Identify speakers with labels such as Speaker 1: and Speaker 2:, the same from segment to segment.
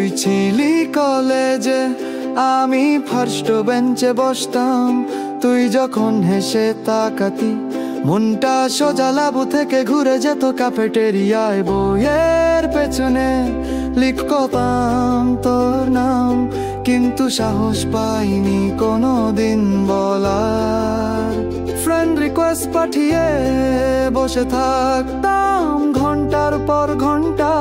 Speaker 1: তুই ছিলি কলেজে, আমি ফার্স্ট বেঞ্চে বসতাম। তুই যখন হেসে তাকাতি, মনটা সোজা লাবু থেকে ঘুরে যেত ক্যাফেটেরিয়ায়। বইয়ের পেছনে লিখতাম তোর নাম, কিন্তু সাহস পাইনি কোনোদিন বলার। ফ্রেন্ড রিকোয়েস্ট পাঠিয়ে বসে থাকতাম ঘন্টার পর ঘন্টা।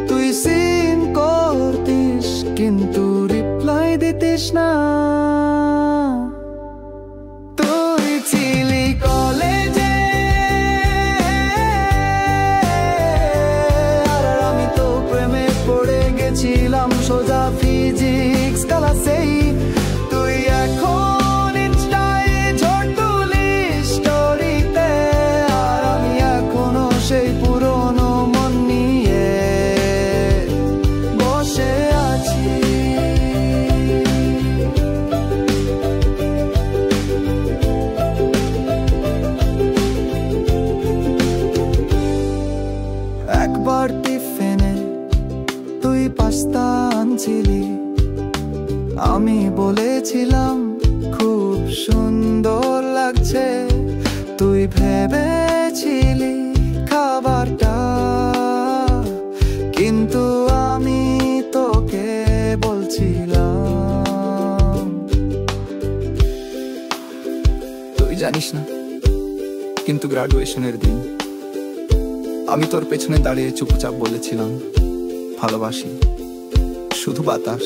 Speaker 1: তুই সিন করতিস কিন্তু রিপ্লাই দিতিস না। তুই ছিলি কলেজে আর আমি তো প্রেমে পড়ে গেছিলাম সোজা ফিজিক্স ক্লাসেই। তুই এখন ইনস্টায় ঝড় তুলিস স্টোরিতে, আর আমি এখনো সেই পুরনো মন নিয়ে বসে আছি। একবার টিফিনে তুই পাস্তা আনছিলি, আমি বলেছিলাম খুব সুন্দর লাগছে। তুই ভেবেছিলি খাবারটা, কিন্তু আমি তোকে বলছিলাম। তুই জানিস না, কিন্তু গ্রাজুয়েশনের দিন আমি তোর পেছনে দাঁড়িয়ে চুপচাপ বলেছিলাম ভালোবাসি। শুধু বাতাস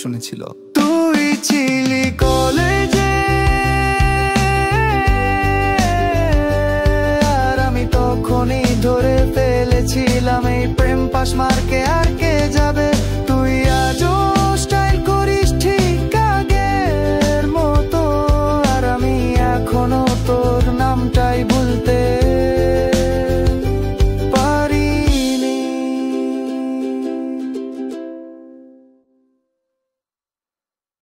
Speaker 1: শুনেছিল। তুই ছিলি কলেজে আর আমি তখনই ধরে ফেলেছিলাম এই প্রেম পাশ মার্কে।